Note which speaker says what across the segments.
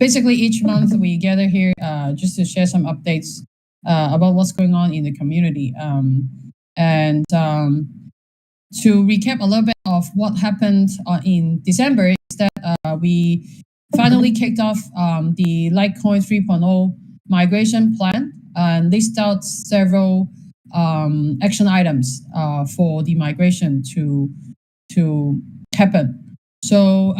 Speaker 1: basically each month we gather here just to share some updates about what's going on in the community. And to recap a little bit of what happened in December is that we finally kicked off the LikeCoin 3.0 migration plan and list out several action items for the migration to happen. So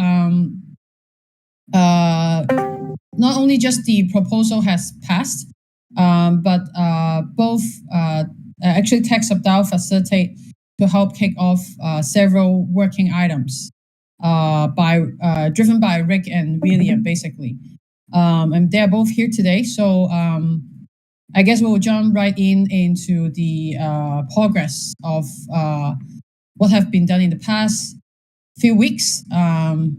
Speaker 1: not only just the proposal has passed, but both actually Text of DAO facilitate to help kick off several working items driven by Rick and William, basically. And they're both here today. So I guess we'll jump right into the progress of what have been done in the past few weeks, and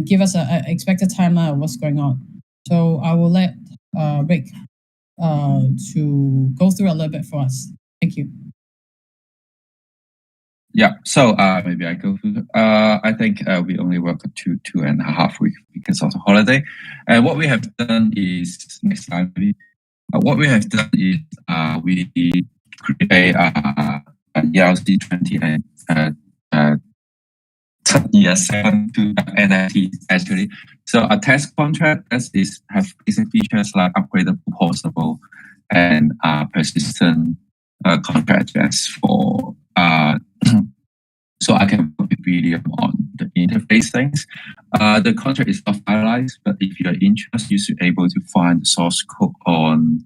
Speaker 1: give us an expected timeline of what's going on. So I will let Rick to go through a little bit for us. Thank you.
Speaker 2: Yeah, so maybe I go through. I think we only work 2.5 weeks because of the holiday. And what we have done is, next slide maybe. What we have done is we create a ERC20 and ES7 to NFT actually. So a test contract has basic features like upgraded proposable and persistent contract address for so I can work with William on the interface things. The contract is not finalized, but if you're interested, you should be able to find the source code on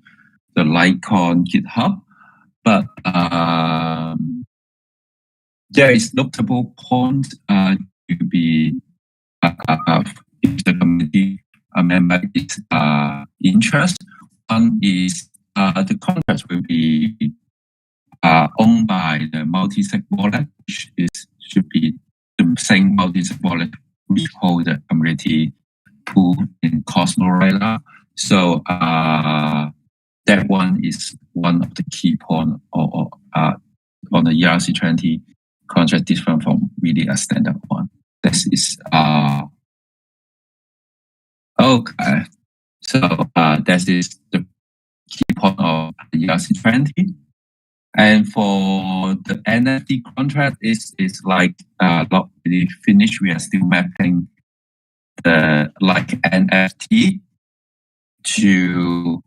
Speaker 2: the LikeCoin GitHub. But there is notable point to be if the community member is interest. One is the contract will be owned by the multi-sig wallet, which should be the same multi-sig wallet we hold the community pool in Cosmos right now. So that one is one of the key points on the ERC20 contract, different from really a standard one. This is okay. So that is the key point of the ERC20. And for the NFT contract, is like not really finished. We are still mapping the like NFT to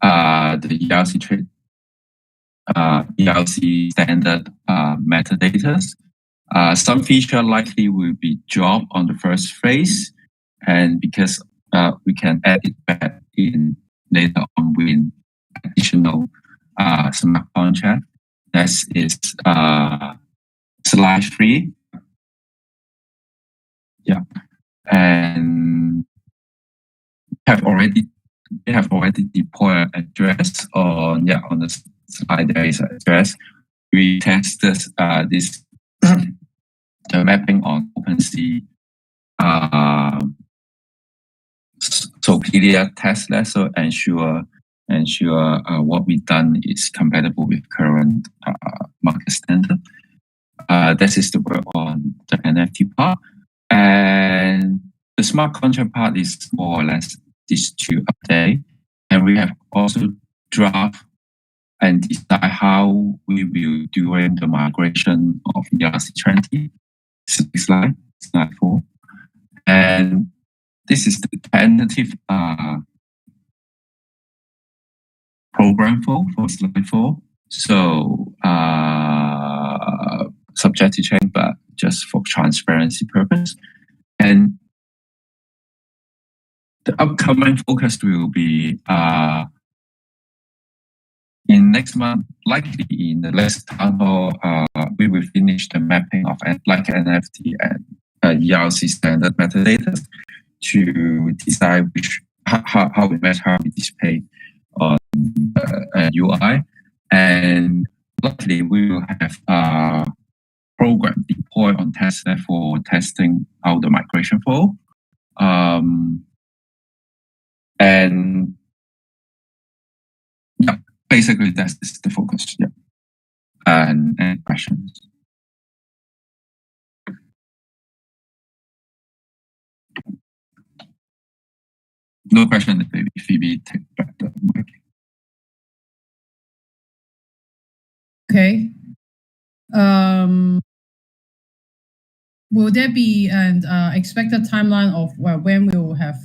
Speaker 2: the ERC standard metadata. Some feature likely will be dropped on the first phase, and because we can add it back in later on with additional smart contract. That is slide 3. Yeah, and we have already deployed address on the slide. There is an address. We tested this the mapping on OpenSea. So clear testlet, so ensure what we've done is compatible with current market standard. That is the work on the NFT part, and the smart contract part is more or less these two updates. And we have also draft and decide how we will during the migration of ERC20. Slide 4, and this is the tentative program for slide 4. So subject to change, but just for transparency purpose. And the upcoming focus will be in next month, likely in the next town hall, we will finish the mapping of like NFT and ERC standard metadata to decide how we match, how we display on UI. And luckily, we will have a program deployed on testnet for testing out the migration flow. And yeah, basically that's the focus. Yeah. And any questions? No question. Maybe Phoebe take back the mic.
Speaker 1: Okay. Will there be an expected timeline of when we will have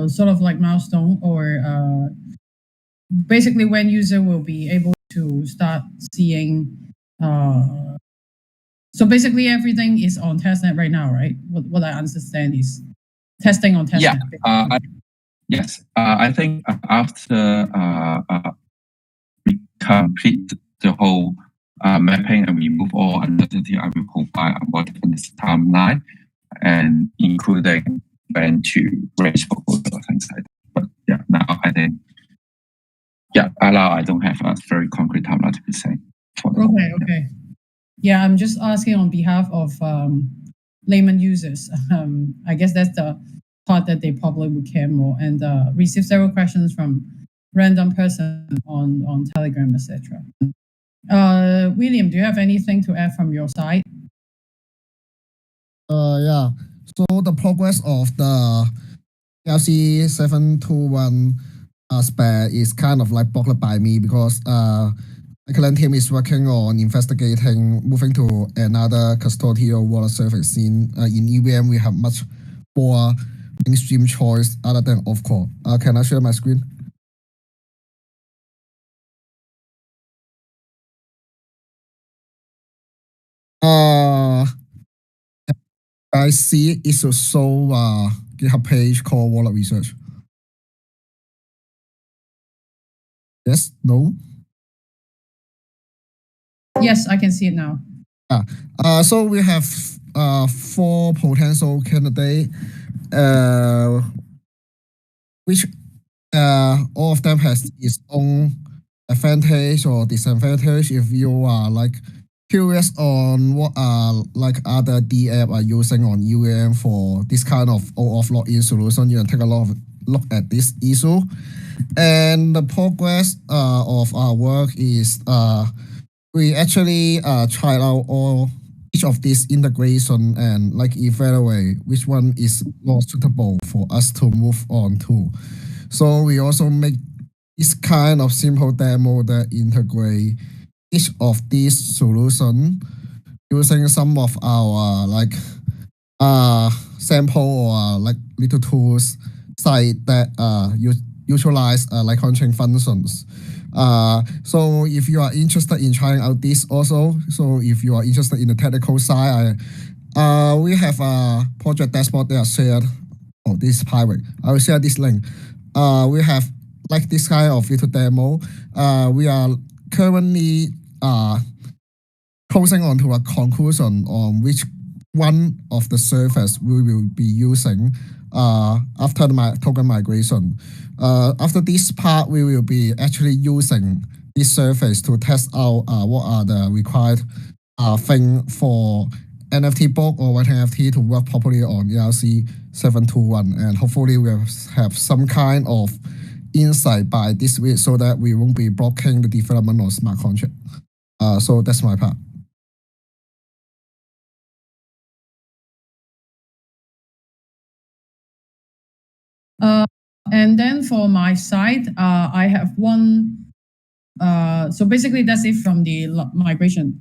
Speaker 1: sort of like milestone or basically when user will be able to start seeing so basically everything is on testnet right now, right? What I understand is testing on
Speaker 2: Yeah.
Speaker 1: testnet.
Speaker 2: Yes. I think after we complete the whole mapping and remove all uncertainty, I will provide a more definite timeline and including when to raise proposal things like that. But yeah, now I think now I don't have a very concrete timeline to be saying.
Speaker 1: Okay. Yeah, I'm just asking on behalf of layman users. I guess that's the part that they probably would care more, and receive several questions from random person on Telegram, etc. William, do you have anything to add from your side?
Speaker 3: Yeah. So the progress of the LC 721 spare is kind of like blocked by me because the current team is working on investigating moving to another custodial wallet service. In EVM, we have much more mainstream choice other than off-core. Can I share my screen? I see it's a sole GitHub page called Wallet Research. Yes? No?
Speaker 1: Yes, I can see it now.
Speaker 3: So we have 4 potential candidates, which all of them has its own advantage or disadvantage. If you are like curious on what like other DApp are using on UAM for this kind of OAuth login solution, you can take a look at this issue. And the progress of our work is we actually tried out each of these integration and like evaluate which one is more suitable for us to move on to. So we also make this kind of simple demo that integrate each of these solutions using some of our like sample or like little tools site that utilize LikeCoin chain functions. So if you are interested in trying out this also, so if you are interested in the technical side, we have a project dashboard that are shared. Oh, this is private. I will share this link. We have like this kind of little demo. We are currently closing on to a conclusion on which one of the service we will be using after the token migration. After this part, we will be actually using this service to test out what are the required thing for NFT block or white NFT to work properly on ERC 721, and hopefully we'll have some kind of insight by this week so that we won't be blocking the development of smart contract. So that's my part.
Speaker 1: And then for my side, I have one. So basically, that's it from the migration.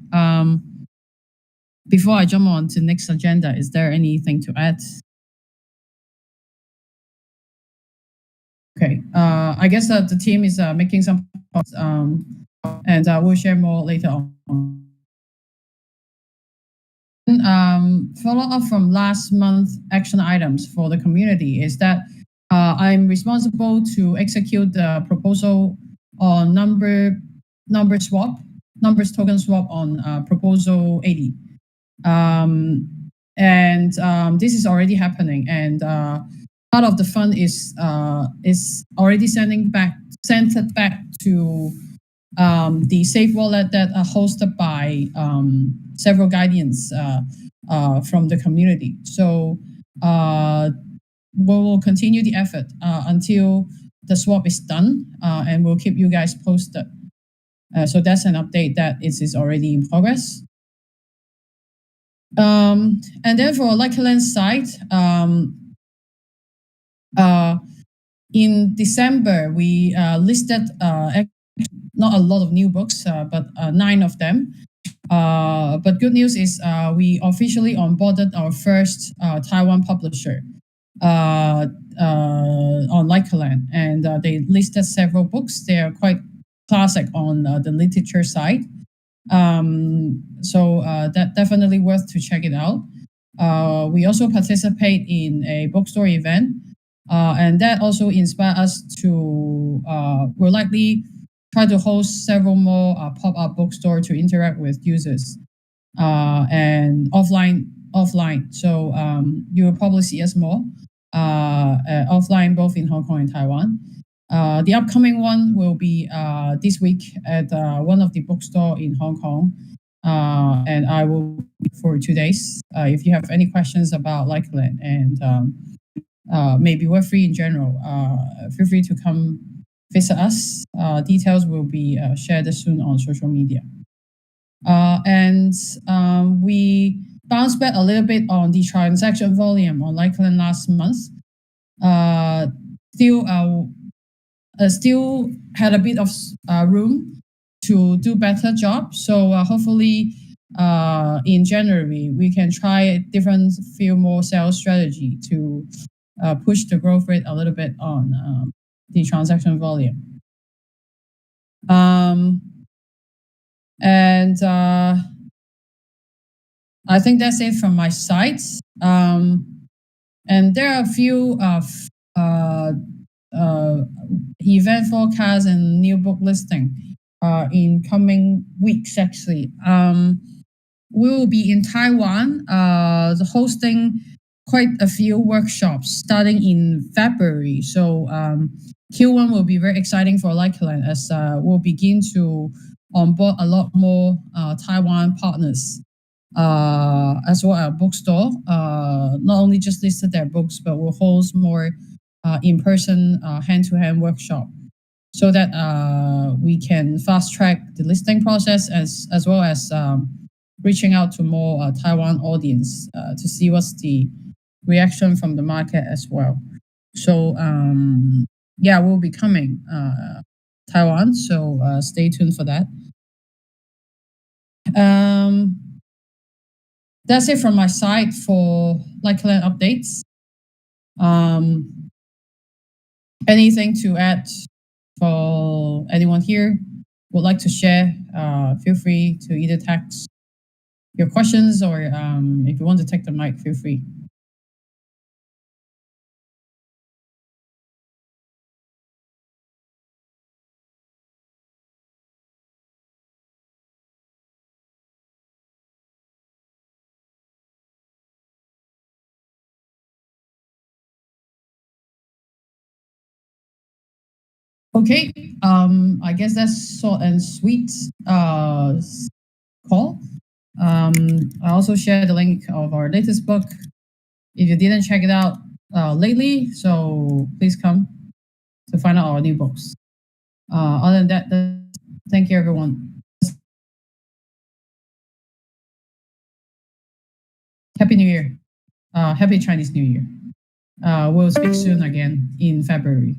Speaker 1: Before I jump on to next agenda, is there anything to add? Okay. I guess that the team is making some points, and we'll share more later on. Follow up from last month action items for the community is that I'm responsible to execute the proposal on numbers token swap on proposal 80. This is already happening, and part of the fund is already sent back to the Safe Wallet that are hosted by several guardians from the community. So we will continue the effort until the swap is done, and we'll keep you guys posted. So that's an update that is already in progress. And then for LikeCoin side, In December, we listed not a lot of new books, but 9 of them. But good news is we officially onboarded our first Taiwan publisher on LikeCoin, and they listed several books. They are quite classic on the literature side. So that definitely worth to check it out. We also participate in a bookstore event, and that also inspired us to we'll likely try to host several more pop-up bookstore to interact with users and offline. So you will probably see us more offline, both in Hong Kong and Taiwan. The upcoming one will be this week at one of the bookstore in Hong Kong, and I will be for 2 days. If you have any questions about LikeCoin and maybe Web3 in general, feel free to come visit us. Details will be shared soon on social media. And we bounced back a little bit on the transaction volume on LikeCoin last month. Still had a bit of room to do better job. So hopefully in January we can try a different few more sales strategy to push the growth rate a little bit on the transaction volume. And I think that's it from my side. And there are a few event forecasts and new book listing in coming weeks. Actually, we will be in Taiwan, hosting quite a few workshops starting in February. So Q1 will be very exciting for LikeCoin as we'll begin to onboard a lot more Taiwan partners, as well as bookstore. Not only just listed their books, but will host more in-person hand-to-hand workshop, so that we can fast track the listing process as well as reaching out to more Taiwan audience to see what's the reaction from the market as well. So yeah, we'll be coming Taiwan, so stay tuned for that. That's it from my side for LikeCoin updates. Anything to add for anyone here would like to share? Feel free to either text your questions or if you want to take the mic, feel free. Okay, I guess that's short and sweet call. I also shared the link of our latest book. If you didn't check it out lately, so please come to find out our new books. Other than that, thank you everyone. Happy New Year. Happy Chinese New Year. We'll speak soon again in February.